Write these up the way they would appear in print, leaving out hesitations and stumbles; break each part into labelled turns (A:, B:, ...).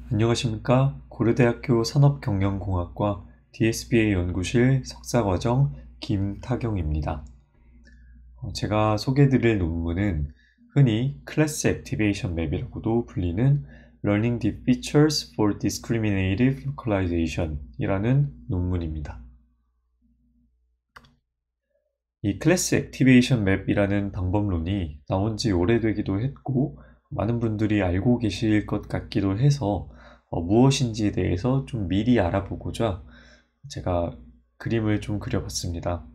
A: 안녕하십니까. 고려대학교 산업경영공학과 DSBA 연구실 석사과정 김타경입니다. 제가 소개해드릴 논문은 흔히 클래스 액티베이션 맵이라고도 불리는 Learning the Features for Discriminative Localization 이라는 논문입니다. 이 클래스 액티베이션 맵이라는 방법론이 나온 지 오래되기도 했고 많은 분들이 알고 계실 것 같기도 해서 무엇인지에 대해서 좀 미리 알아보고자 제가 그림을 좀 그려봤습니다.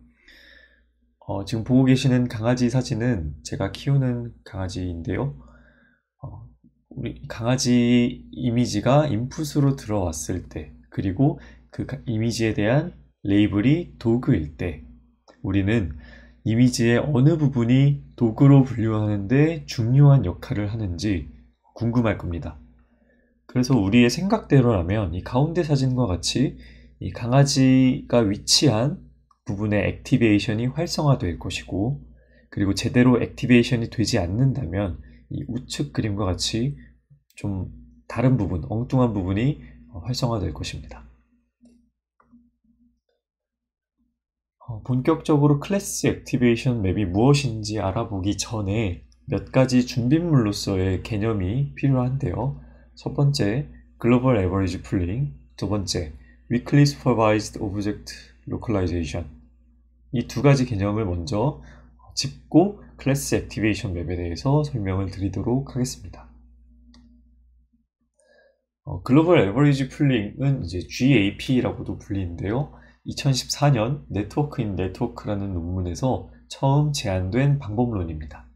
A: 지금 보고 계시는 강아지 사진은 제가 키우는 강아지인데요. 우리 강아지 이미지가 인풋으로 들어왔을 때, 그리고 그 이미지에 대한 레이블이 도구일 때, 우리는 이미지의 어느 부분이 도구로 분류하는데 중요한 역할을 하는지 궁금할 겁니다. 그래서 우리의 생각대로라면 이 가운데 사진과 같이 이 강아지가 위치한 부분의 액티베이션이 활성화될 것이고, 그리고 제대로 액티베이션이 되지 않는다면 이 우측 그림과 같이 좀 다른 부분, 엉뚱한 부분이 활성화될 것입니다. 본격적으로 클래스 액티베이션 맵이 무엇인지 알아보기 전에 몇 가지 준비물로서의 개념이 필요한데요. 첫 번째, 글로벌 에버리지 풀링, 두 번째, weakly supervised object localization. 이 두 가지 개념을 먼저 짚고 클래스 액티베이션 맵에 대해서 설명을 드리도록 하겠습니다. 글로벌 에버리지 풀링은 이제 GAP라고도 불리는데요. 2014년 네트워크 인 네트워크라는 논문에서 처음 제안된 방법론입니다.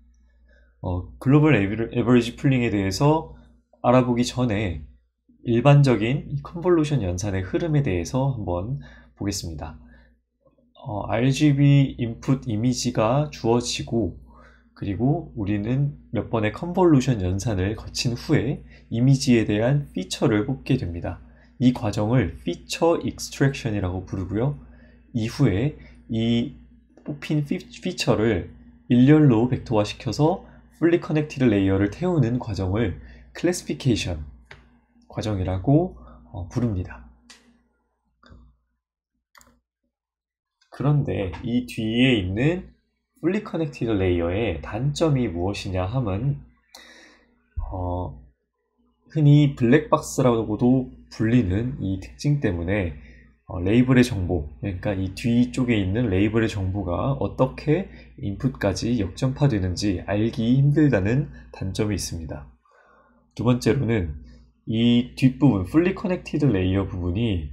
A: 글로벌 에버리지 풀링에 대해서 알아보기 전에 일반적인 컨볼루션 연산의 흐름에 대해서 한번 보겠습니다. RGB 인풋 이미지가 주어지고, 그리고 우리는 몇 번의 컨볼루션 연산을 거친 후에 이미지에 대한 피처를 뽑게 됩니다. 이 과정을 피처 익스트랙션이라고 부르고요. 이후에 이 뽑힌 피처를 일렬로 벡터화시켜서 fully connected 레이어를 태우는 과정을 클래시피케이션 과정이라고 부릅니다. 그런데 이 뒤에 있는 fully connected 레이어의 단점이 무엇이냐 함은 흔히 블랙박스라고도 불리는 이 특징 때문에 레이블의 정보, 그러니까 이 뒤쪽에 있는 레이블의 정보가 어떻게 인풋까지 역전파되는지 알기 힘들다는 단점이 있습니다. 두 번째로는 이 뒷부분, fully connected 레이어 부분이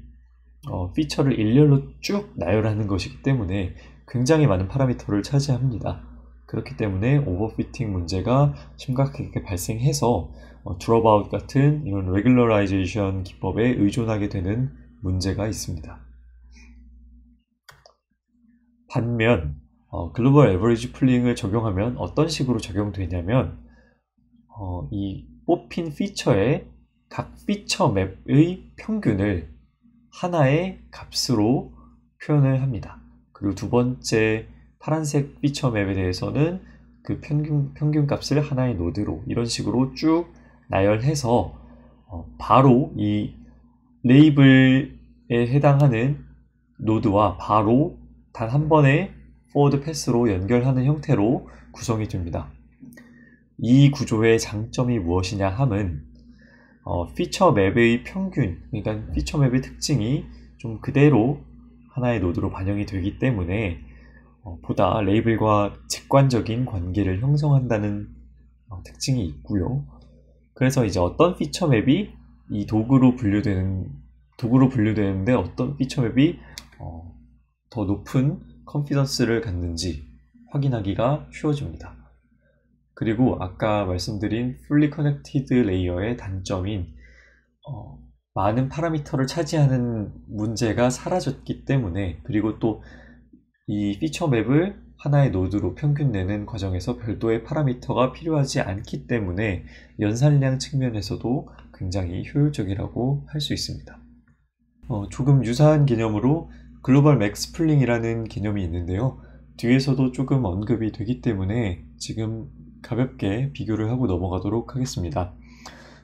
A: 피처를 일렬로 쭉 나열하는 것이기 때문에 굉장히 많은 파라미터를 차지합니다. 그렇기 때문에 오버피팅 문제가 심각하게 발생해서 드롭아웃 같은 이런 레귤러라이제이션 기법에 의존하게 되는 문제가 있습니다. 반면 글로벌 에버리지 풀링을 적용하면 어떤 식으로 적용되냐면 이 뽑힌 피처의 각 피처 맵의 평균을 하나의 값으로 표현을 합니다. 그리고 두 번째 파란색 피처 맵에 대해서는 그 평균 값을 하나의 노드로 이런 식으로 쭉 나열해서 바로 이 레이블에 해당하는 노드와 바로 단 한 번의 포워드 패스로 연결하는 형태로 구성이 됩니다. 이 구조의 장점이 무엇이냐 함은 피처 맵의 평균, 그러니까 피처 맵의 특징이 좀 그대로 하나의 노드로 반영이 되기 때문에 보다 레이블과 직관적인 관계를 형성한다는 특징이 있고요. 그래서 이제 어떤 피처 맵이 이 도구로 분류되는데 어떤 피처 맵이 더 높은 컨피던스를 갖는지 확인하기가 쉬워집니다. 그리고 아까 말씀드린 fully connected 레이어의 단점인 많은 파라미터를 차지하는 문제가 사라졌기 때문에, 그리고 또 이 피처 맵을 하나의 노드로 평균 내는 과정에서 별도의 파라미터가 필요하지 않기 때문에 연산량 측면에서도 굉장히 효율적이라고 할 수 있습니다. 조금 유사한 개념으로 글로벌 맥스 풀링이라는 개념이 있는데요. 뒤에서도 조금 언급이 되기 때문에 지금 가볍게 비교를 하고 넘어가도록 하겠습니다.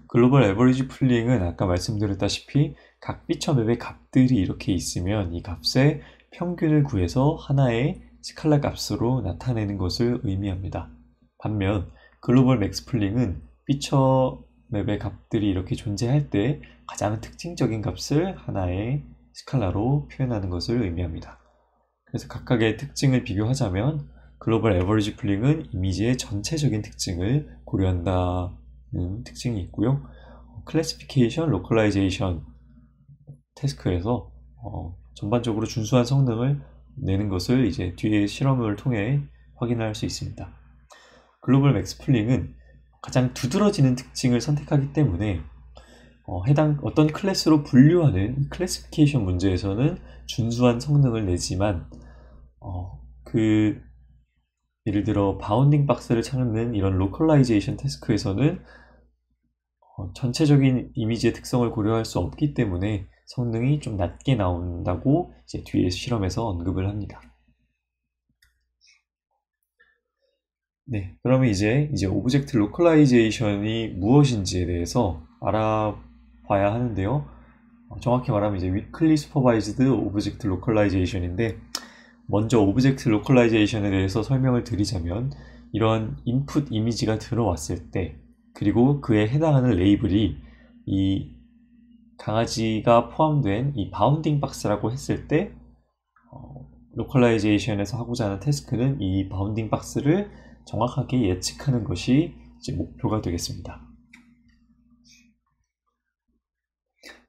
A: 글로벌 에버리지 풀링은 아까 말씀드렸다시피 각 피처 맵의 값들이 이렇게 있으면 이 값의 평균을 구해서 하나의 스칼라 값으로 나타내는 것을 의미합니다. 반면 글로벌 맥스 풀링은 피처 맵의 값들이 이렇게 존재할 때 가장 특징적인 값을 하나의 스칼라로 표현하는 것을 의미합니다. 그래서 각각의 특징을 비교하자면 글로벌 에버리지 풀링은 이미지의 전체적인 특징을 고려한다는 특징이 있고요. 클래시피케이션, 로컬라이제이션 태스크에서 전반적으로 준수한 성능을 내는 것을 이제 뒤에 실험을 통해 확인할 수 있습니다. 글로벌 맥스 풀링은 가장 두드러지는 특징을 선택하기 때문에 해당 어떤 클래스로 분류하는 클래시피케이션 문제에서는 준수한 성능을 내지만 예를 들어 바운딩 박스를 찾는 이런 로컬라이제이션 태스크에서는 전체적인 이미지의 특성을 고려할 수 없기 때문에 성능이 좀 낮게 나온다고 이제 뒤에 실험에서 언급을 합니다. 네, 그러면 이제 오브젝트 로컬라이제이션이 무엇인지에 대해서 알아봐야 하는데요. 정확히 말하면 이제 위클리 슈퍼바이즈드 오브젝트 로컬라이제이션인데, 먼저 오브젝트 로컬라이제이션에 대해서 설명을 드리자면, 이런 인풋 이미지가 들어왔을 때, 그리고 그에 해당하는 레이블이 이 강아지가 포함된 이 바운딩 박스라고 했을 때, 로컬라이제이션에서 하고자 하는 태스크는 이 바운딩 박스를 정확하게 예측하는 것이 이제 목표가 되겠습니다.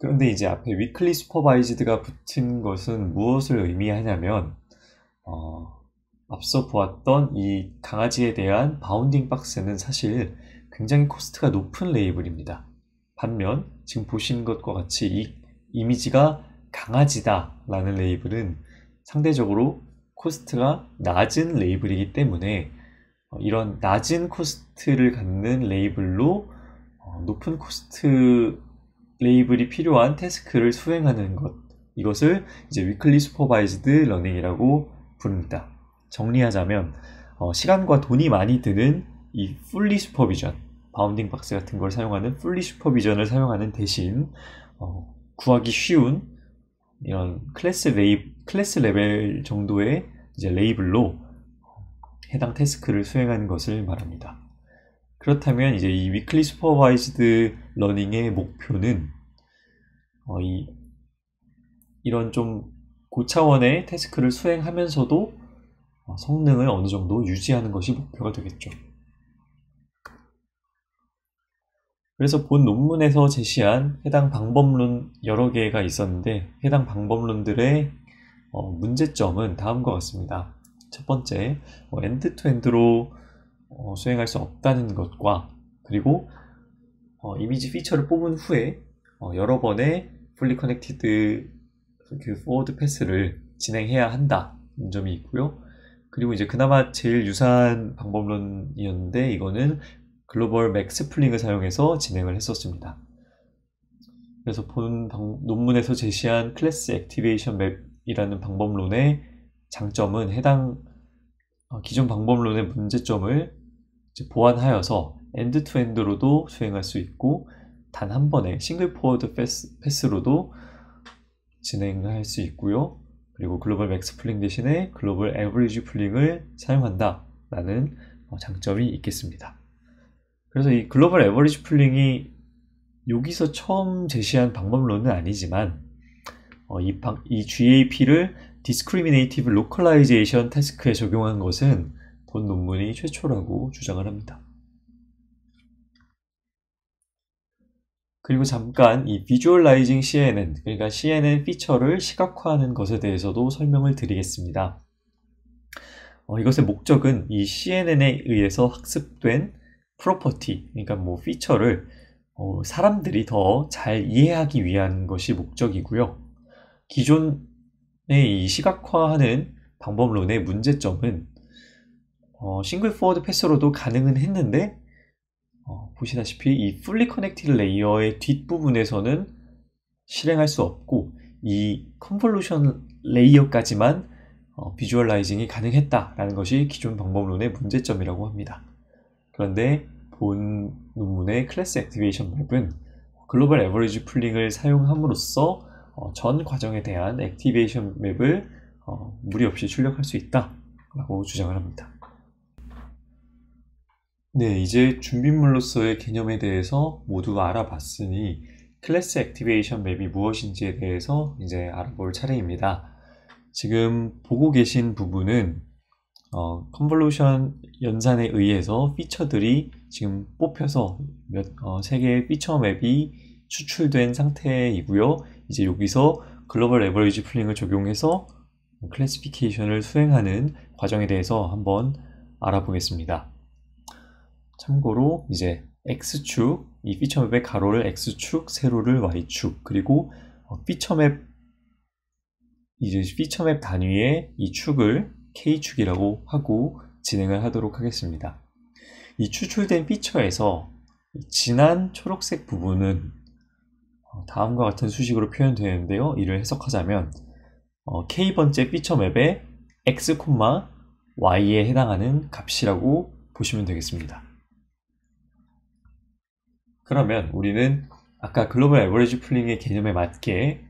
A: 그런데 이제 앞에 위클리 슈퍼바이즈드가 붙은 것은 무엇을 의미하냐면, 앞서 보았던 이 강아지에 대한 바운딩 박스는 사실 굉장히 코스트가 높은 레이블입니다. 반면 지금 보시는 것과 같이 이 이미지가 강아지다 라는 레이블은 상대적으로 코스트가 낮은 레이블이기 때문에 이런 낮은 코스트를 갖는 레이블로 높은 코스트 레이블이 필요한 태스크를 수행하는 것, 이것을 이제 위클리 슈퍼바이즈드 러닝이라고 부릅니다. 정리하자면 시간과 돈이 많이 드는 이 풀리 슈퍼비전, 바운딩 박스 같은 걸 사용하는 풀리 슈퍼비전을 사용하는 대신 구하기 쉬운 이런 클래스 레벨 정도의 이제 레이블로 해당 태스크를 수행하는 것을 말합니다. 그렇다면 이제 이 위클리 슈퍼바이즈드 러닝의 목표는 이런 좀 고차원의 태스크를 수행하면서도 성능을 어느 정도 유지하는 것이 목표가 되겠죠. 그래서 본 논문에서 제시한 해당 방법론 여러 개가 있었는데, 해당 방법론들의 문제점은 다음과 같습니다. 첫 번째, 엔드-투-엔드로 수행할 수 없다는 것과, 그리고 이미지 피처를 뽑은 후에 여러 번의 fully connected 그 forward 패스를 진행해야 한다는 점이 있고요. 그리고 이제 그나마 제일 유사한 방법론이었는데, 이거는 글로벌 맥스 풀링을 사용해서 진행을 했었습니다. 그래서 본 논문에서 제시한 클래스 액티베이션 맵이라는 방법론의 장점은 해당 기존 방법론의 문제점을 보완하여서 엔드-투-엔드로도 수행할 수 있고, 단 한 번에 싱글 포워드 패스로도 진행할 수 있고요. 그리고 글로벌 맥스 풀링 대신에 글로벌 에버리지 풀링을 사용한다 라는 장점이 있겠습니다. 그래서 이 글로벌 에버리지 풀링이 여기서 처음 제시한 방법론은 아니지만 이 GAP를 Discriminative Localization 태스크에 적용한 것은 본 논문이 최초라고 주장을 합니다. 그리고 잠깐 이 Visualizing CNN, 그러니까 CNN 피처를 시각화하는 것에 대해서도 설명을 드리겠습니다. 이것의 목적은 이 CNN에 의해서 학습된 프로퍼티, 그러니까 뭐 피처를 사람들이 더 잘 이해하기 위한 것이 목적이고요. 기존의 이 시각화하는 방법론의 문제점은 싱글 포워드 패스로도 가능은 했는데, 보시다시피 이 fully connected 레이어의 뒷부분에서는 실행할 수 없고, 이 컨볼루션 레이어까지만 비주얼라이징이 가능했다라는 것이 기존 방법론의 문제점이라고 합니다. 그런데 본 논문의 클래스 액티베이션 맵은 글로벌 에버리지 풀링을 사용함으로써 전 과정에 대한 액티베이션 맵을 무리 없이 출력할 수 있다라고 주장을 합니다. 네, 이제 준비물로서의 개념에 대해서 모두 알아봤으니 클래스 액티베이션 맵이 무엇인지에 대해서 이제 알아볼 차례입니다. 지금 보고 계신 부분은 컨볼루션 연산에 의해서 피처들이 지금 뽑혀서 3개의 피처 맵이 추출된 상태이고요. 이제 여기서 글로벌 에버리지 풀링을 적용해서 클래시피케이션을 수행하는 과정에 대해서 한번 알아보겠습니다. 참고로 이제 X축, 이 피처맵의 가로를 X축, 세로를 Y축, 그리고 피처맵 단위의 이 축을 K축이라고 하고 진행을 하도록 하겠습니다. 이 추출된 피처에서 진한 초록색 부분은 다음과 같은 수식으로 표현되는데요. 이를 해석하자면 K번째 피처맵의 X, Y에 해당하는 값이라고 보시면 되겠습니다. 그러면 우리는 아까 글로벌 에버리지 풀링의 개념에 맞게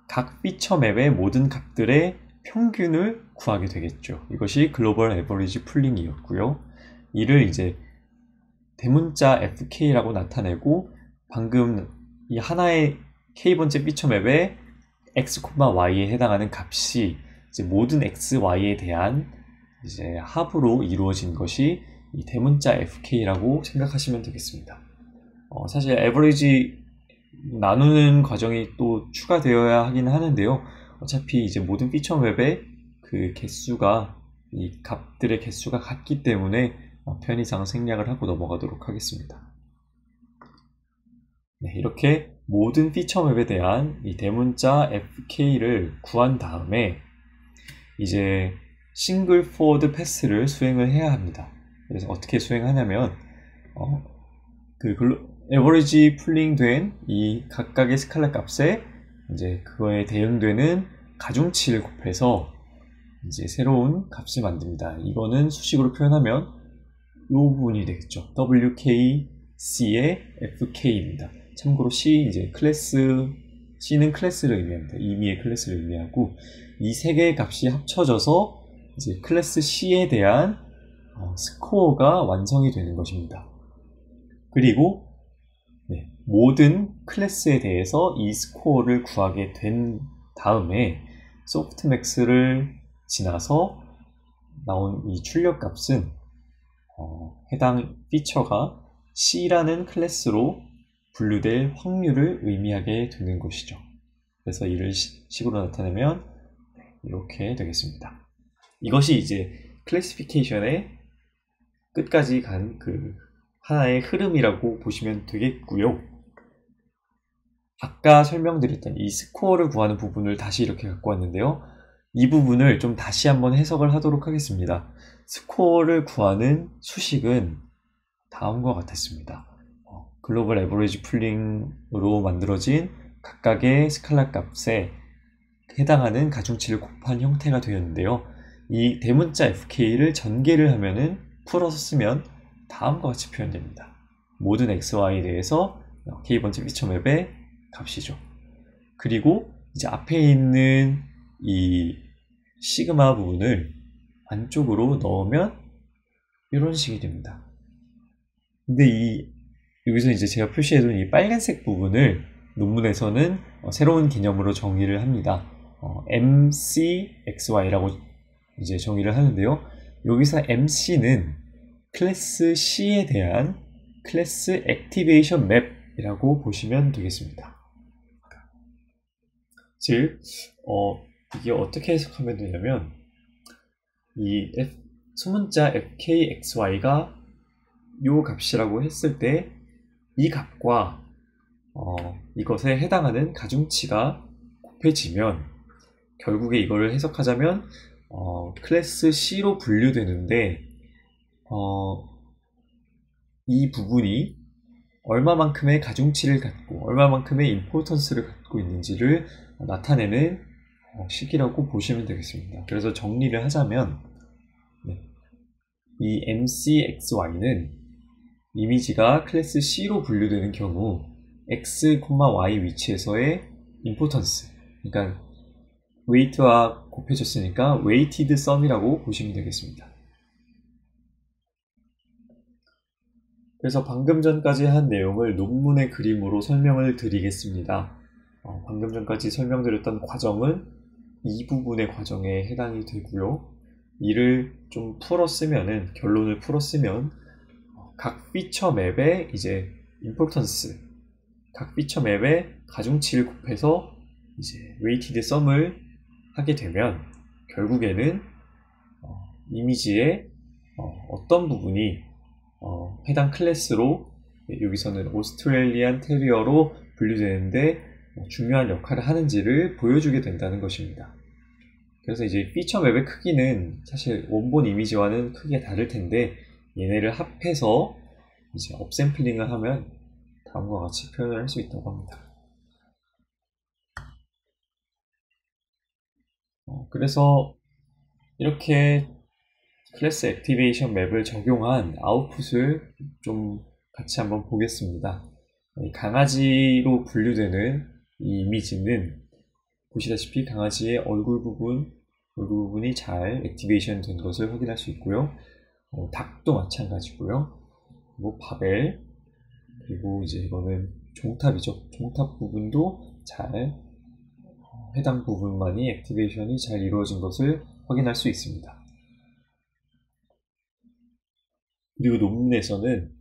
A: 각 피처맵의 모든 값들의 평균을 구하게 되겠죠. 이것이 글로벌 에버리지 풀링이었고요. 이를 이제 대문자 fk라고 나타내고 방금 이 하나의 k번째 피처맵의 x, y에 해당하는 값이 이제 모든 x, y에 대한 이제 합으로 이루어진 것이 이 대문자 fk라고 생각하시면 되겠습니다. 사실 에버리지 나누는 과정이 또 추가되어야 하긴 하는데요. 어차피 이제 모든 피처맵의 그 개수가 이 값들의 개수가 같기 때문에 편의상 생략을 하고 넘어가도록 하겠습니다. 네, 이렇게 모든 피처맵에 대한 이 대문자 fk를 구한 다음에 이제 싱글 포워드 패스를 수행을 해야 합니다. 그래서 어떻게 수행하냐면 에버리지 풀링된 이 각각의 스칼라 값에 이제 그거에 대응되는 가중치를 곱해서 이제 새로운 값을 만듭니다. 이거는 수식으로 표현하면 이 부분이 되겠죠. WKC의 FK입니다. 참고로 C 이제 C는 클래스를 의미합니다. 임의의 클래스를 의미하고 이 세 개의 값이 합쳐져서 이제 클래스 C에 대한 스코어가 완성이 되는 것입니다. 그리고 모든 클래스에 대해서 이 스코어를 구하게 된 다음에 소프트맥스를 지나서 나온 이 출력값은 해당 피처가 C라는 클래스로 분류될 확률을 의미하게 되는 것이죠. 그래서 이를 식으로 나타내면 이렇게 되겠습니다. 이것이 이제 클래시피케이션의 끝까지 간 그 하나의 흐름이라고 보시면 되겠고요. 아까 설명드렸던 이 스코어를 구하는 부분을 다시 이렇게 갖고 왔는데요. 이 부분을 좀 다시 한번 해석을 하도록 하겠습니다. 스코어를 구하는 수식은 다음과 같았습니다. 글로벌 에버리지 풀링으로 만들어진 각각의 스칼라 값에 해당하는 가중치를 곱한 형태가 되었는데요. 이 대문자 fk를 전개를 하면은 풀어서 쓰면 다음과 같이 표현됩니다. 모든 xy에 대해서 k번째 피처맵의 값이죠. 그리고 이제 앞에 있는 이 시그마 부분을 안쪽으로 넣으면 이런 식이 됩니다. 근데 여기서 이제 제가 표시해둔 이 빨간색 부분을 논문에서는 새로운 개념으로 정의를 합니다. MCXY라고 이제 정의를 하는데요. 여기서 MC는 클래스 C에 대한 클래스 액티베이션 맵이라고 보시면 되겠습니다. 즉, 이게 어떻게 해석하면 되냐면 이 수문자 fkxy가 요 값이라고 했을 때 이 값과 이것에 해당하는 가중치가 곱해지면 결국에 이걸 해석하자면 클래스 C로 분류되는데 이 부분이 얼마만큼의 가중치를 갖고 얼마만큼의 임포턴스를 갖고 있는지를 나타내는 식이라고 보시면 되겠습니다. 그래서 정리를 하자면 이 MCXY는 이미지가 클래스 C로 분류되는 경우 X, Y 위치에서의 임포턴스, 그러니까 웨이트와 곱해졌으니까 웨이티드 썸이라고 보시면 되겠습니다. 그래서 방금 전까지 한 내용을 논문의 그림으로 설명을 드리겠습니다. 방금 전까지 설명드렸던 과정은 이 부분의 과정에 해당이 되고요. 이를 좀 풀었으면은, 결론을 풀었으면 각 피처 맵의 이제 임포턴스, 각 피처 맵의 가중치를 곱해서 이제 웨이티드 썸을 하게 되면 결국에는 이미지의 어떤 부분이 해당 클래스로, 여기서는 오스트레일리안 테리어로 분류되는데 중요한 역할을 하는지를 보여주게 된다는 것입니다. 그래서 이제 피처 맵의 크기는 사실 원본 이미지와는 크게 다를 텐데 얘네를 합해서 이제 업샘플링을 하면 다음과 같이 표현을 할 수 있다고 합니다. 그래서 이렇게 클래스 액티베이션 맵을 적용한 아웃풋을 좀 같이 한번 보겠습니다. 강아지로 분류되는 이 이미지는 보시다시피 강아지의 얼굴 부분이 잘 액티베이션 된 것을 확인할 수 있고요. 닭도 마찬가지고요. 그리고 바벨, 그리고 이제 이거는 종탑이죠. 종탑 부분도 잘 해당 부분만이 액티베이션이 잘 이루어진 것을 확인할 수 있습니다. 그리고 논문에서는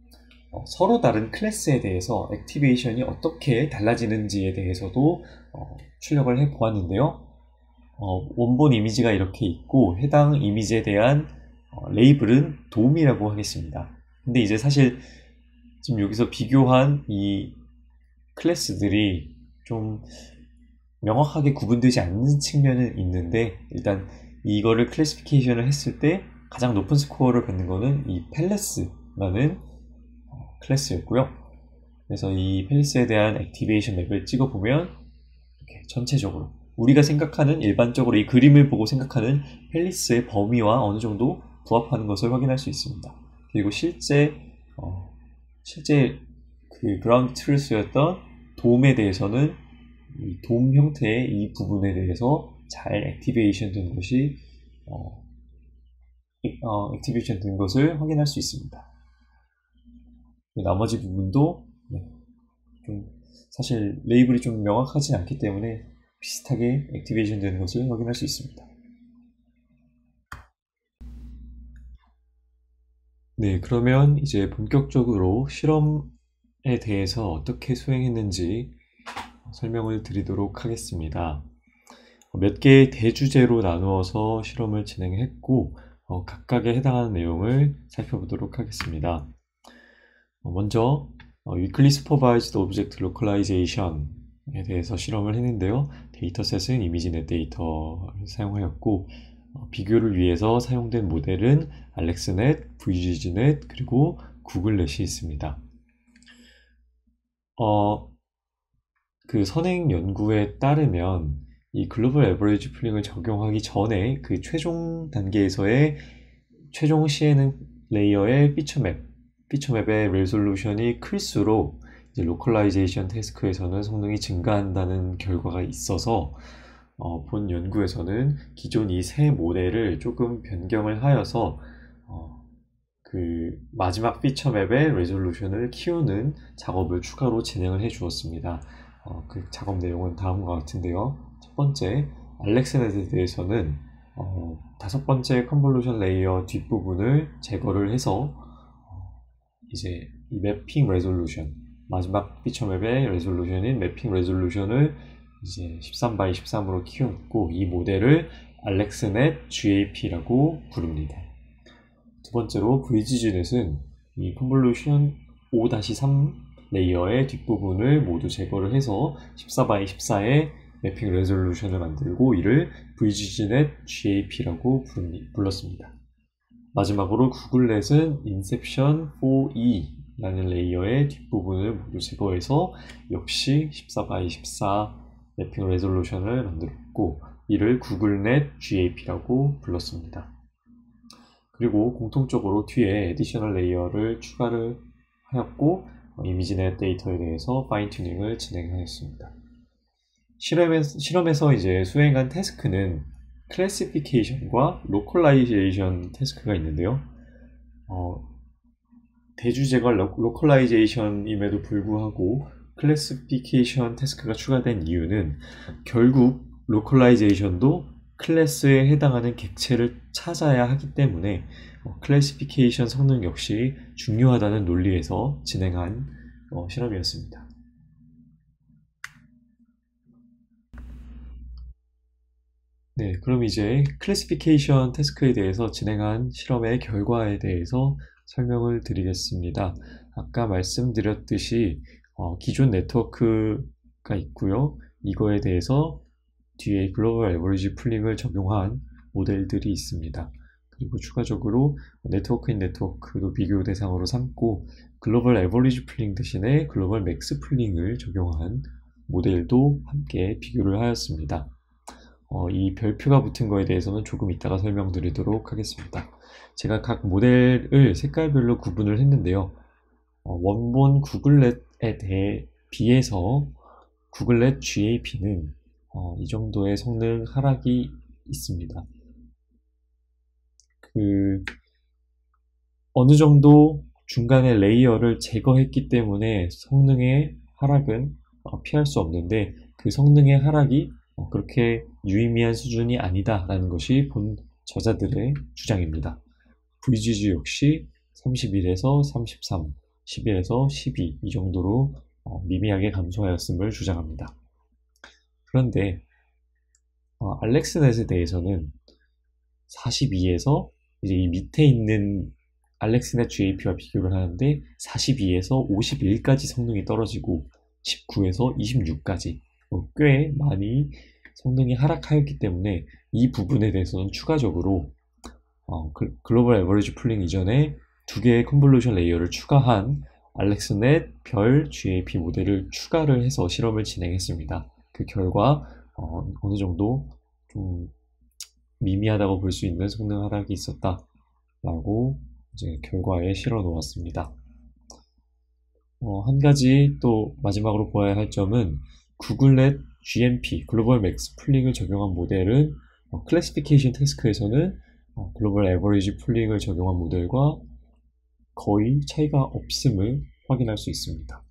A: 서로 다른 클래스에 대해서 액티베이션이 어떻게 달라지는지에 대해서도 출력을 해 보았는데요. 원본 이미지가 이렇게 있고 해당 이미지에 대한 레이블은 돔이라고 하겠습니다. 근데 이제 사실 지금 여기서 비교한 이 클래스들이 좀 명확하게 구분되지 않는 측면은 있는데, 일단 이거를 클래시피케이션을 했을 때 가장 높은 스코어를 받는 거는 이 팰레스라는 클래스였고요. 그래서 이 팰레스에 대한 액티베이션 맵을 찍어보면 이렇게 전체적으로 우리가 생각하는, 일반적으로 이 그림을 보고 생각하는 팰리스의 범위와 어느 정도 부합하는 것을 확인할 수 있습니다. 그리고 실제 그 그라운드 트루스였던 돔에 대해서는 이 돔 형태의 이 부분에 대해서 잘 액티베이션 된 것이 액티베이션 된 것을 확인할 수 있습니다. 나머지 부분도 좀 사실 레이블이 좀 명확하지 않기 때문에 비슷하게 액티베이션 되는 것을 확인할 수 있습니다. 네, 그러면 이제 본격적으로 실험에 대해서 어떻게 수행했는지 설명을 드리도록 하겠습니다. 몇 개의 대주제로 나누어서 실험을 진행했고 각각에 해당하는 내용을 살펴보도록 하겠습니다. 먼저 Weakly Supervised Object Localization에 대해서 실험을 했는데요. 데이터셋은 이미지넷 데이터를 사용하였고 비교를 위해서 사용된 모델은 알렉스넷, VGG넷, 그리고 구글넷이 있습니다. 그 선행 연구에 따르면 이 글로벌 에버리지 풀링을 적용하기 전에 그 최종 단계에서의 최종 CNN 레이어의 피처맵의 레졸루션이 클수록 이제 로컬라이제이션 태스크에서는 성능이 증가한다는 결과가 있어서 본 연구에서는 기존 이 세 모델을 조금 변경을 하여서 그 마지막 피처맵의 레졸루션을 키우는 작업을 추가로 진행을 해 주었습니다. 그 작업 내용은 다음과 같은데요. 첫 번째, 알렉스넷에 대해서는 5번째 컨볼루션 레이어 뒷부분을 제거를 해서 이제 이 매핑 레졸루션, 마지막 피처맵의 레졸루션인 매핑 레졸루션을 이제 13x13으로 키웠고 이 모델을 알렉스넷 GAP라고 부릅니다. 두 번째로 VGG넷은 이 컨볼루션 5-3 레이어의 뒷부분을 모두 제거를 해서 14x14의 매핑 레졸루션을 만들고 이를 VGGnet GAP라고 불렀습니다. 마지막으로 구글넷은 인셉션 4e라는 레이어의 뒷부분을 모두 제거해서 역시 14x14 매핑 레졸루션을 만들었고 이를 구글넷 GAP라고 불렀습니다. 그리고 공통적으로 뒤에 에디셔널 레이어를 추가를 하였고 이미지넷 데이터에 대해서 파인 튜닝을 진행하였습니다. 실험에서 이제 수행한 태스크는 클래시피케이션과 로컬라이제이션 태스크가 있는데요. 대주제가 로컬라이제이션임에도 불구하고 클래시피케이션 태스크가 추가된 이유는 결국 로컬라이제이션도 클래스에 해당하는 객체를 찾아야 하기 때문에 클래시피케이션 성능 역시 중요하다는 논리에서 진행한 실험이었습니다. 네, 그럼 이제 클래시피케이션 태스크에 대해서 진행한 실험의 결과에 대해서 설명을 드리겠습니다. 아까 말씀드렸듯이 기존 네트워크가 있고요. 이거에 대해서 뒤에 글로벌 에버리지 풀링을 적용한 모델들이 있습니다. 그리고 추가적으로 네트워크인 네트워크도 비교 대상으로 삼고 글로벌 에버리지 풀링 대신에 글로벌 맥스 풀링을 적용한 모델도 함께 비교를 하였습니다. 이 별표가 붙은 거에 대해서는 조금 이따가 설명드리도록 하겠습니다. 제가 각 모델을 색깔별로 구분을 했는데요. 원본 구글넷에 대해 비해서 구글넷 GAP는 이 정도의 성능 하락이 있습니다. 어느 정도 중간에 레이어를 제거했기 때문에 성능의 하락은 피할 수 없는데 그 성능의 하락이 그렇게 유의미한 수준이 아니다라는 것이 본 저자들의 주장입니다. VGG 역시 31에서 33, 11에서 12 이 정도로 미미하게 감소하였음을 주장합니다. 그런데 알렉스넷에 대해서는 42에서 이제 이 밑에 있는 알렉스넷 GAP와 비교를 하는데 42에서 51까지 성능이 떨어지고 19에서 26까지 꽤 많이 성능이 하락하였기 때문에 이 부분에 대해서는 추가적으로 글로벌 에버리지 풀링 이전에 두 개의 컨볼루션 레이어를 추가한 알렉스넷 별 GAP 모델을 추가를 해서 실험을 진행했습니다. 그 결과 어느 정도 좀 미미하다고 볼 수 있는 성능 하락이 있었다라고 이제 결과에 실어 놓았습니다. 한 가지 또 마지막으로 보아야 할 점은 구글넷 GMP, 글로벌 맥스 풀링을 적용한 모델은 클래시피케이션 태스크에서는 글로벌 에버리지 풀링을 적용한 모델과 거의 차이가 없음을 확인할 수 있습니다.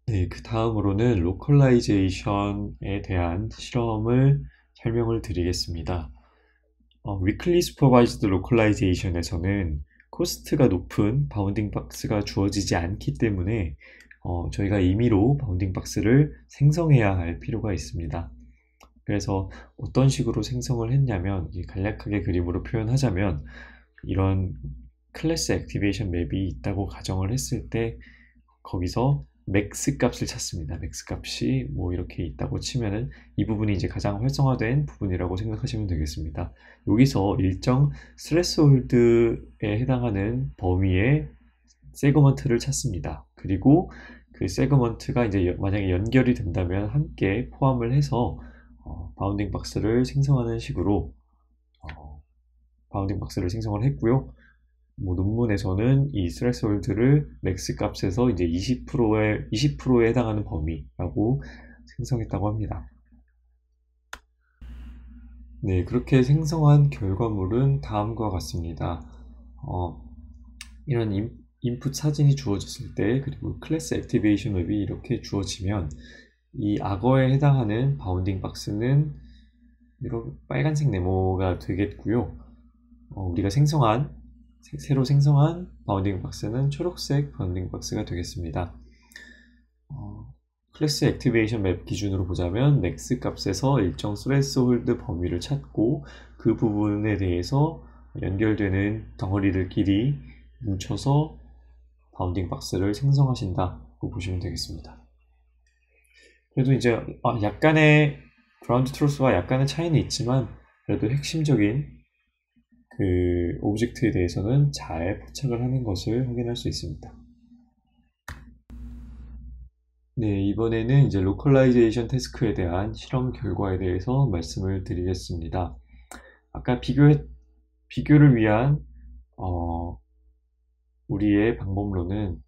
A: 네, 그 다음으로는 로컬라이제이션에 대한 실험을 설명을 드리겠습니다. Weakly Supervised Localization에서는 코스트가 높은 바운딩 박스가 주어지지 않기 때문에 저희가 임의로 바운딩 박스를 생성해야 할 필요가 있습니다. 그래서 어떤 식으로 생성을 했냐면 간략하게 그림으로 표현하자면 이런 클래스 액티베이션 맵이 있다고 가정을 했을 때 거기서 맥스 값을 찾습니다. 맥스 값이 뭐 이렇게 있다고 치면은 이 부분이 이제 가장 활성화된 부분이라고 생각하시면 되겠습니다. 여기서 일정 스레스홀드에 해당하는 범위의 세그먼트를 찾습니다. 그리고 그 세그먼트가 이제 만약에 연결이 된다면 함께 포함을 해서 바운딩 박스를 생성하는 식으로 바운딩 박스를 생성을 했고요. 논문에서는 이 스레스홀드를 맥스 값에서 이제 20%에 해당하는 범위라고 생성했다고 합니다. 네, 그렇게 생성한 결과물은 다음과 같습니다. 이런 인풋 사진이 주어졌을 때 그리고 클래스 액티베이션 맵이 이렇게 주어지면 이 악어에 해당하는 바운딩 박스는 이런 빨간색 네모가 되겠고요. 우리가 새로 생성한 바운딩 박스는 초록색 바운딩 박스가 되겠습니다. 클래스 액티베이션 맵 기준으로 보자면 맥스 값에서 일정 스레스홀드 범위를 찾고 그 부분에 대해서 연결되는 덩어리들끼리 뭉쳐서 바운딩 박스를 생성하신다고 보시면 되겠습니다. 그래도 이제 약간의 그라운드 트루스와 약간의 차이는 있지만 그래도 핵심적인 그 오브젝트에 대해서는 잘 포착을 하는 것을 확인할 수 있습니다. 네, 이번에는 이제 로컬라이제이션 태스크에 대한 실험 결과에 대해서 말씀을 드리겠습니다. 아까 비교를 위한 우리의 방법론은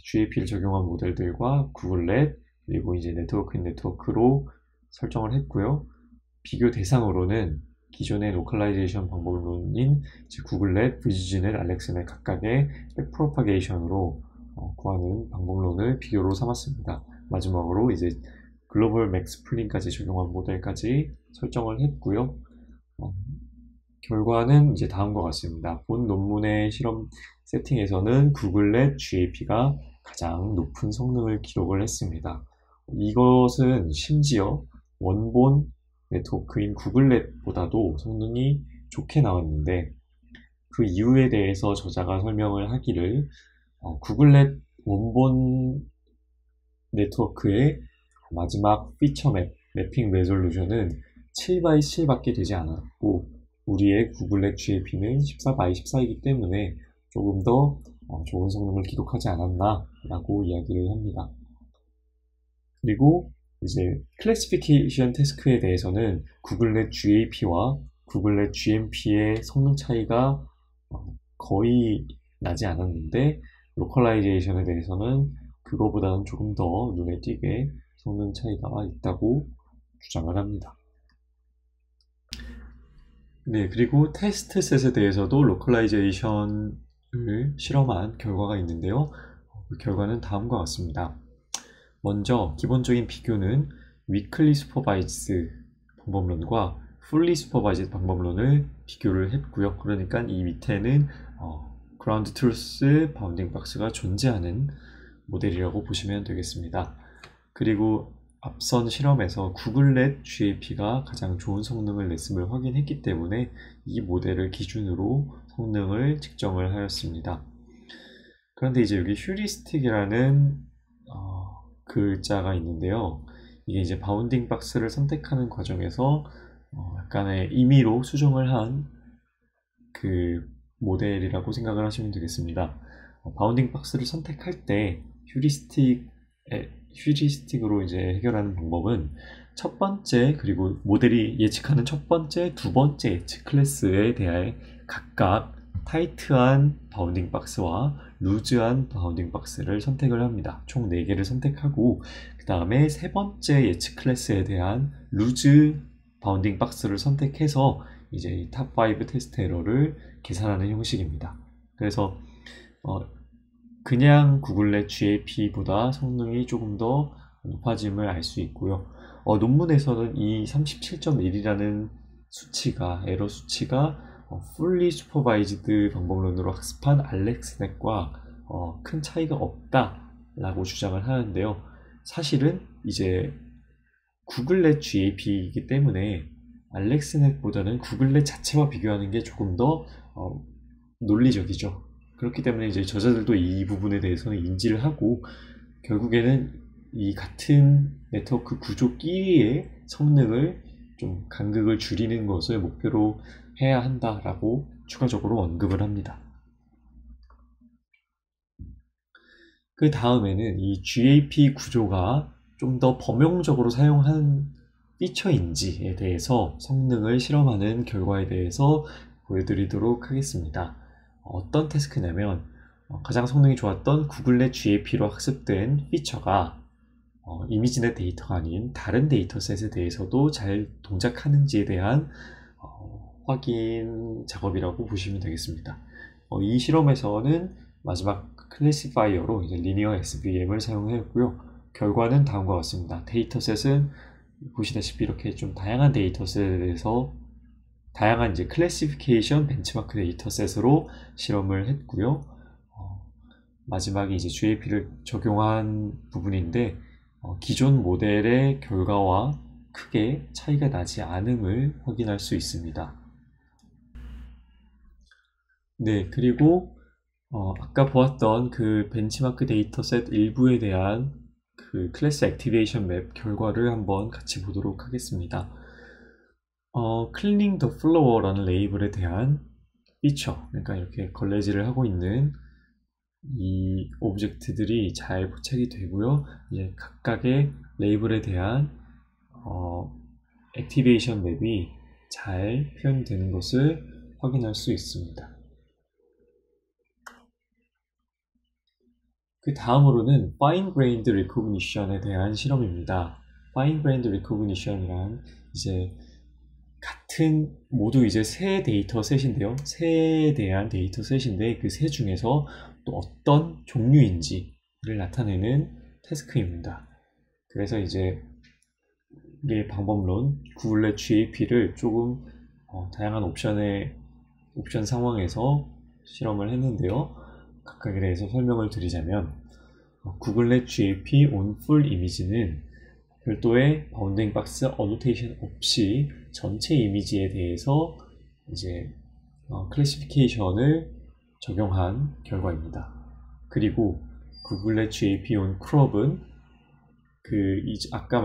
A: GAP를 적용한 모델들과 구글렛 그리고 이제 네트워크인 네트워크로 설정을 했고요. 비교 대상으로는 기존의 로컬라이제이션 방법론인 구글렛, 브리지넷, 알렉스넷 각각의 백프로파게이션으로 구하는 방법론을 비교로 삼았습니다. 마지막으로 이제 글로벌 맥스 풀링까지 적용한 모델까지 설정을 했고요. 결과는 이제 다음과 같습니다. 본 논문의 실험 세팅에서는 구글렛 GAP가 가장 높은 성능을 기록을 했습니다. 이것은 심지어 원본 네트워크인 구글렛보다도 성능이 좋게 나왔는데 그 이유에 대해서 저자가 설명을 하기를 구글렛 원본 네트워크의 마지막 피처 매핑 레졸루션은 7x7밖에 되지 않았고 우리의 구글렛 GAP는 14x14이기 때문에 조금 더 좋은 성능을 기록하지 않았나 라고 이야기를 합니다. 그리고 이제 클래시피케이션 태스크에 대해서는 구글렛 GAP와 구글렛 GMP의 성능 차이가 거의 나지 않았는데 로컬라이제이션에 대해서는 그거보다는 조금 더 눈에 띄게 성능 차이가 있다고 주장을 합니다. 네, 그리고 테스트셋에 대해서도 로컬라이제이션을 실험한 결과가 있는데요. 그 결과는 다음과 같습니다. 먼저 기본적인 비교는 위클리 슈퍼바이즈 방법론과 풀리 슈퍼바이즈 방법론을 비교를 했고요. 그러니까 이 밑에는 그라운드 트루스 바운딩 박스가 존재하는 모델이라고 보시면 되겠습니다. 그리고 앞선 실험에서 구글렛 GAP가 가장 좋은 성능을 냈음을 확인했기 때문에 이 모델을 기준으로 성능을 측정을 하였습니다. 그런데 이제 여기 휴리스틱이라는 글자가 있는데요. 이게 이제 바운딩 박스를 선택하는 과정에서 약간의 임의로 수정을 한 그 모델이라고 생각을 하시면 되겠습니다. 바운딩 박스를 선택할 때 휴리스틱으로 이제 해결하는 방법은 첫 번째 그리고 모델이 예측하는 첫 번째, 두 번째 예측 클래스에 대해 각각 타이트한 바운딩 박스와 루즈한 바운딩 박스를 선택을 합니다. 총 4개를 선택하고 그 다음에 세 번째 예측 클래스에 대한 루즈 바운딩 박스를 선택해서 이제 탑5 테스트 에러를 계산하는 형식입니다. 그래서 그냥 구글렛 GAP보다 성능이 조금 더 높아짐을 알 수 있고요. 논문에서는 이 37.1이라는 수치가 에러 수치가 fully supervised 방법론으로 학습한 알렉스넷과 큰 차이가 없다라고 주장을 하는데요. 사실은 이제 구글렛 GAP이기 때문에 알렉스넷보다는 구글렛 자체와 비교하는 게 조금 더 논리적이죠. 그렇기 때문에 이제 저자들도 이 부분에 대해서는 인지를 하고 결국에는 이 같은 네트워크 구조끼리의 성능을 좀 간극을 줄이는 것을 목표로 해야 한다라고 추가적으로 언급을 합니다. 그 다음에는 이 GAP 구조가 좀 더 범용적으로 사용한 피처인지에 대해서 성능을 실험하는 결과에 대해서 보여드리도록 하겠습니다. 어떤 태스크냐면 가장 성능이 좋았던 구글렛 GAP로 학습된 피처가 이미지넷 데이터가 아닌 다른 데이터셋에 대해서도 잘 동작하는지에 대한 확인 작업이라고 보시면 되겠습니다. 이 실험에서는 마지막 클래시파이어로 이제 리니어 SVM을 사용했고요. 결과는 다음과 같습니다. 데이터셋은 보시다시피 이렇게 좀 다양한 데이터셋에서 다양한 이제 클래시피케이션 벤치마크 데이터셋으로 실험을 했고요. 마지막에 이제 GAP를 적용한 부분인데 기존 모델의 결과와 크게 차이가 나지 않음을 확인할 수 있습니다. 네, 그리고 아까 보았던 그 벤치마크 데이터셋 일부에 대한 그 클래스 액티베이션 맵 결과를 한번 같이 보도록 하겠습니다. Cleaning the Floor라는 레이블에 대한 피처, 그러니까 이렇게 걸레질을 하고 있는 이 오브젝트들이 잘 포착이 되고요. 이제 각각의 레이블에 대한 액티베이션 맵이 잘 표현되는 것을 확인할 수 있습니다. 그 다음으로는 Fine Grained Recognition에 대한 실험입니다. Fine Grained Recognition이란 이제 같은 모두 이제 세 데이터셋인데요. 새에 대한 데이터셋인데 그 새 중에서 또 어떤 종류인지를 나타내는 태스크입니다. 그래서 이제 이게 방법론 구글렛 GAP를 조금 다양한 옵션 상황에서 실험을 했는데요. 각각에 대해서 설명을 드리자면 구글렛 GAP on full image는 별도의 바운딩 박스 어노테이션 없이 전체 이미지에 대해서 이제 클래시피케이션을 적용한 결과입니다. 그리고 구글렛 GAP on crop은 아까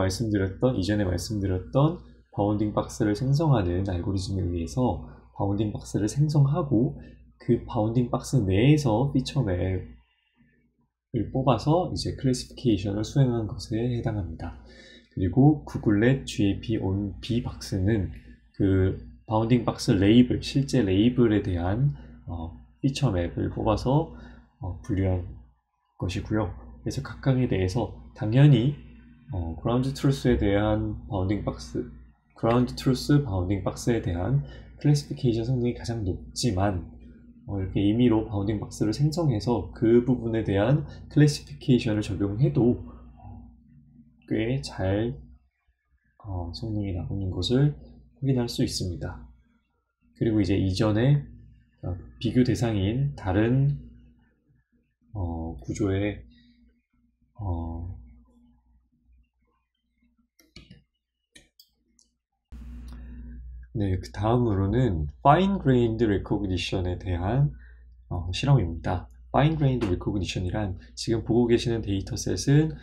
A: 이전에 말씀드렸던 바운딩 박스를 생성하는 알고리즘에 의해서 바운딩 박스를 생성하고 그 바운딩 박스 내에서 피처 맵을 뽑아서 이제 클래시피케이션을 수행한 것에 해당합니다. 그리고 구글렛 GAP on B 박스는 그 바운딩 박스 레이블, 실제 레이블에 대한 피처 맵을 뽑아서 분류한 것이고요. 그래서 각각에 대해서 당연히 그라운드 트루스에 대한 그라운드 트루스 바운딩 박스에 대한 클래시피케이션 성능이 가장 높지만 이렇게 임의로 바운딩 박스를 생성해서 그 부분에 대한 클래시피케이션을 적용해도 꽤 잘 성능이 나오는 것을 확인할 수 있습니다. 그리고 이제 이전에 비교 대상인 다른 구조의 네, 그 다음으로는 Fine Grained Recognition에 대한 실험입니다. Fine Grained Recognition이란 지금 보고 계시는 데이터셋은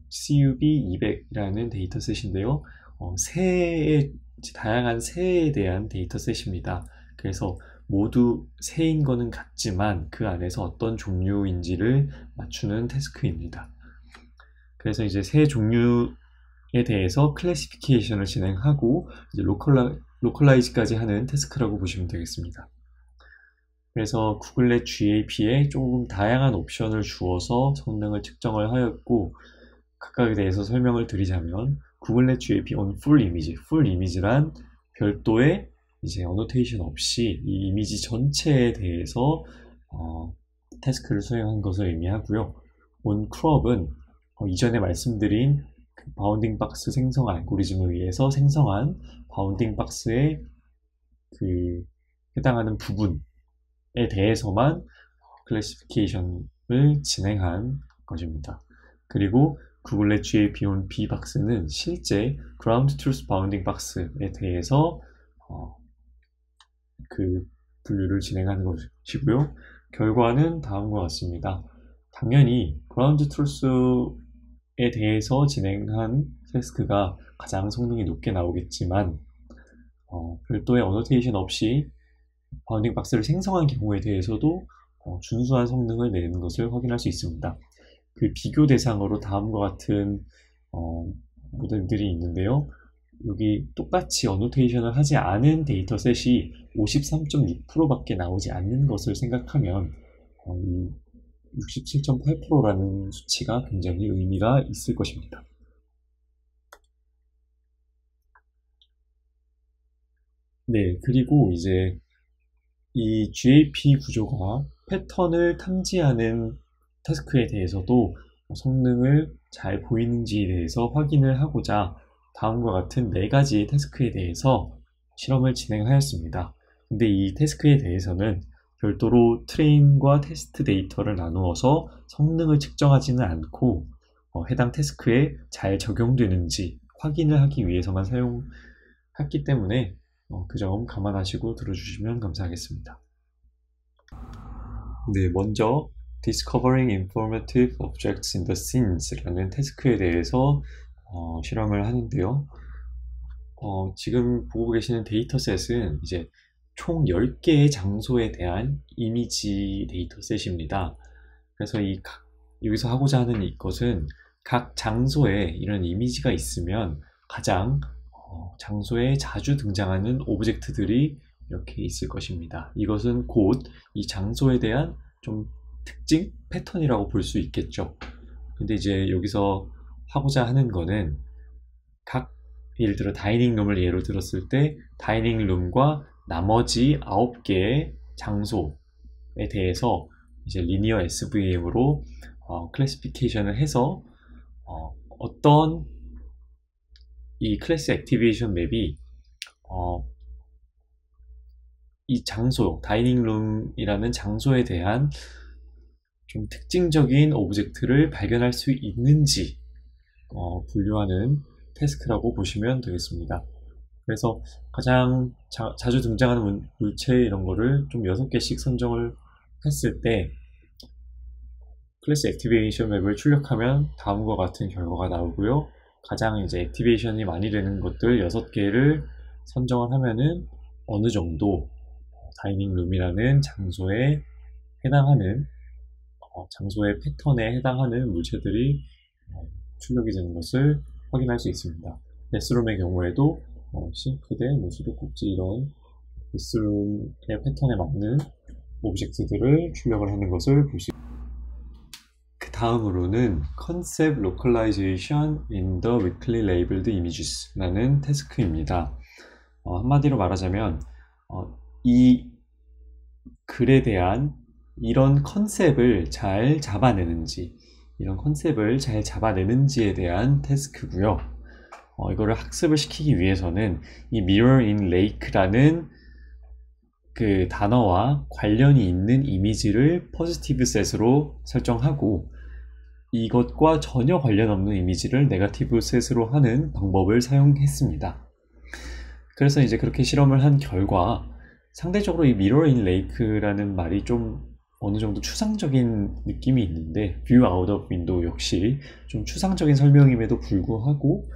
A: CUB200이라는 데이터셋인데요. 다양한 새에 대한 데이터셋입니다. 그래서 모두 새인 거는 같지만 그 안에서 어떤 종류인지를 맞추는 태스크입니다. 그래서 이제 새 종류에 대해서 클래시피케이션을 진행하고 이제 로컬라이즈까지 하는 태스크라고 보시면 되겠습니다. 그래서 구글렛 GAP에 조금 다양한 옵션을 주어서 성능을 측정을 하였고 각각에 대해서 설명을 드리자면 구글렛 GAP on full image란 별도의 이제 어노테이션 없이 이 이미지 전체에 대해서 태스크를 수행한 것을 의미하고요. on crop은 이전에 말씀드린 그 바운딩 박스 생성 알고리즘에 의해서 생성한 바운딩 박스에 그 해당하는 부분에 대해서만 클래시피케이션을 진행한 것입니다. 그리고 구글렛 GAP on B 박스는 실제 Ground Truth Bounding 박스에 대해서 그 분류를 진행하는 것이고요. 결과는 다음과 같습니다. 당연히 Ground Truth에 대해서 진행한 태스크가 가장 성능이 높게 나오겠지만 별도의 어노테이션 없이 바운딩 박스를 생성한 경우에 대해서도 준수한 성능을 내는 것을 확인할 수 있습니다. 그 비교 대상으로 다음과 같은 모델들이 있는데요. 여기 똑같이 어노테이션을 하지 않은 데이터셋이 53.6%밖에 나오지 않는 것을 생각하면 67.8%라는 수치가 굉장히 의미가 있을 것입니다. 네, 그리고 이제 이 GAP 구조가 패턴을 탐지하는 태스크에 대해서도 성능을 잘 보이는지에 대해서 확인을 하고자 다음과 같은 4가지 태스크에 대해서 실험을 진행하였습니다. 근데 이 태스크에 대해서는 별도로 트레인과 테스트 데이터를 나누어서 성능을 측정하지는 않고 해당 태스크에 잘 적용되는지 확인을 하기 위해서만 사용했기 때문에 그 점 감안하시고 들어주시면 감사하겠습니다. 네, 먼저 Discovering Informative Objects in the Scenes라는 태스크에 대해서 실험을 하는데요. 지금 보고 계시는 데이터셋은 이제 총 10개의 장소에 대한 이미지 데이터셋입니다. 그래서 여기서 하고자 하는 이것은 각 장소에 이런 이미지가 있으면 가장 장소에 자주 등장하는 오브젝트들이 이렇게 있을 것입니다. 이것은 곧 이 장소에 대한 좀 특징, 패턴이라고 볼 수 있겠죠. 근데 이제 여기서 하고자 하는 거는 각 예를 들어 다이닝룸을 예로 들었을 때 다이닝룸과 나머지 9개의 장소에 대해서 이제 리니어 SVM으로 클래시피케이션을 해서 어떤 이 클래스 액티베이션 맵이 이 장소, 다이닝룸이라는 장소에 대한 좀 특징적인 오브젝트를 발견할 수 있는지 분류하는 태스크라고 보시면 되겠습니다. 그래서 가장 자주 등장하는 물체 이런 거를 좀 6개씩 선정을 했을 때 클래스 액티베이션 맵을 출력하면 다음과 같은 결과가 나오고요. 가장 이제 액티베이션이 많이 되는 것들 6개를 선정을 하면은 어느 정도 다이닝룸이라는 장소에 해당하는 장소의 패턴에 해당하는 물체들이 출력이 되는 것을 확인할 수 있습니다. 베스룸의 경우에도 싱크대, 수도꼭지 이런 베스룸의 패턴에 맞는 오브젝트들을 출력을 하는 것을 볼 수 있습니다. 그 다음으로는 Concept Localization in the Weakly Labeled Images 라는 태스크입니다. 한마디로 말하자면 이 글에 대한 이런 컨셉을 잘 잡아내는지 이런 컨셉을 잘 잡아내는지에 대한 태스크고요. 이거를 학습을 시키기 위해서는 이 Mirror in Lake라는 그 단어와 관련이 있는 이미지를 포지티브 셋으로 설정하고 이것과 전혀 관련 없는 이미지를 네거티브 셋으로 하는 방법을 사용했습니다. 그래서 이제 그렇게 실험을 한 결과 상대적으로 이 Mirror in Lake라는 말이 좀 어느 정도 추상적인 느낌이 있는데 View out of window 역시 좀 추상적인 설명임에도 불구하고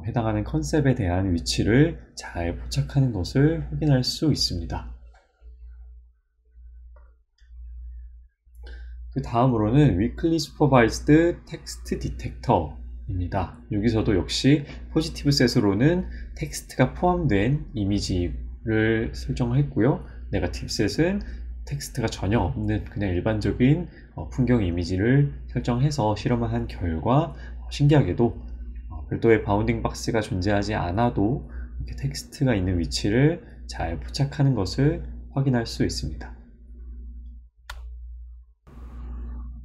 A: 해당하는 컨셉에 대한 위치를 잘 포착하는 것을 확인할 수 있습니다. 그 다음으로는 Weakly Supervised Text Detector입니다. 여기서도 역시 포지티브 셋으로는 텍스트가 포함된 이미지를 설정을 했고요. 네거티브 셋은 텍스트가 전혀 없는 그냥 일반적인 풍경 이미지를 설정해서 실험을 한 결과 신기하게도 별도의 바운딩 박스가 존재하지 않아도 이렇게 텍스트가 있는 위치를 잘 포착하는 것을 확인할 수 있습니다.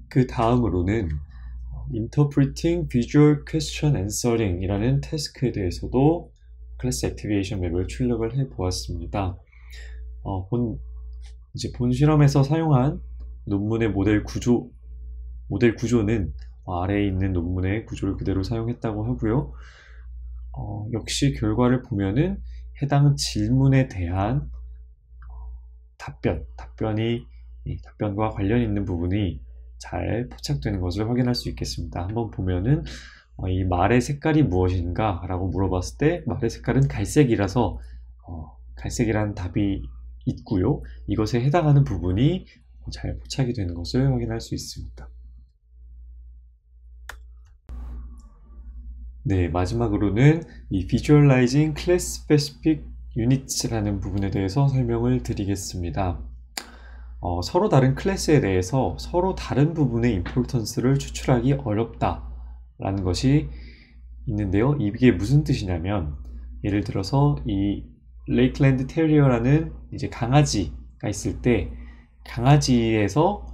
A: 그 다음으로는 Interpreting Visual Question Answering 이라는 태스크에 대해서도 클래스 액티베이션 맵을 출력을 해 보았습니다. 본 실험에서 사용한 논문의 모델 구조는 아래에 있는 논문의 구조를 그대로 사용했다고 하고요. 역시 결과를 보면은 해당 질문에 대한 답변과 관련 있는 부분이 잘 포착되는 것을 확인할 수 있겠습니다. 한번 보면은 이 말의 색깔이 무엇인가 라고 물어봤을 때 말의 색깔은 갈색이라서 갈색이라는 답이 있고요. 이것에 해당하는 부분이 잘 포착이 되는 것을 확인할 수 있습니다. 네, 마지막으로는 이 Visualizing Class Specific Units라는 부분에 대해서 설명을 드리겠습니다. 서로 다른 클래스에 대해서 서로 다른 부분의 임포턴스를 추출하기 어렵다라는 것이 있는데요. 이게 무슨 뜻이냐면 예를 들어서 이 레이클랜드 테리어라는 이제 강아지가 있을 때 강아지에서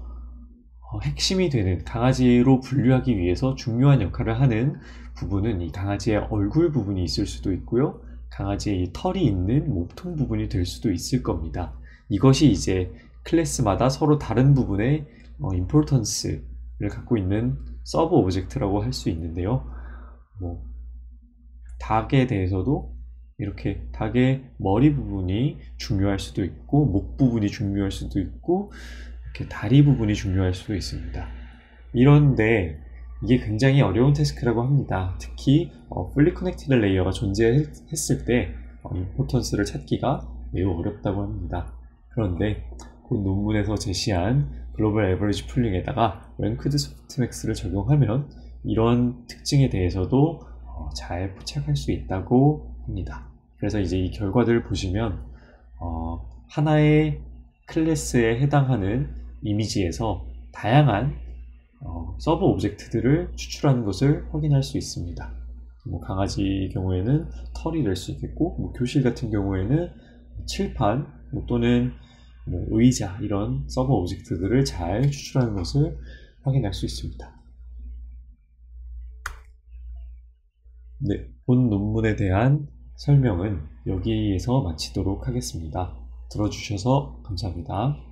A: 핵심이 되는 강아지로 분류하기 위해서 중요한 역할을 하는 부분은 이 강아지의 얼굴 부분이 있을 수도 있고요. 강아지의 이 털이 있는 몸통 부분이 될 수도 있을 겁니다. 이것이 이제 클래스마다 서로 다른 부분의 임포턴스를 갖고 있는 서브 오브젝트라고 할 수 있는데요. 닭에 대해서도 이렇게 닭의 머리 부분이 중요할 수도 있고 목 부분이 중요할 수도 있고 이렇게 다리 부분이 중요할 수도 있습니다. 이런데 이게 굉장히 어려운 태스크라고 합니다. 특히 fully connected 레이어가 존재했을 때 임포턴스를 찾기가 매우 어렵다고 합니다. 그런데 본 논문에서 제시한 글로벌 에버리지 풀링에다가 랭크드 소프트맥스를 적용하면 이런 특징에 대해서도 잘 포착할 수 있다고 합니다. 그래서 이제 이 결과들을 보시면 하나의 클래스에 해당하는 이미지에서 다양한 서브 오브젝트들을 추출하는 것을 확인할 수 있습니다. 뭐 강아지 경우에는 털이 될 수 있겠고, 뭐 교실 같은 경우에는 칠판 또는 뭐 의자, 이런 서브 오브젝트들을 잘 추출하는 것을 확인할 수 있습니다. 네, 본 논문에 대한 설명은 여기에서 마치도록 하겠습니다. 들어주셔서 감사합니다.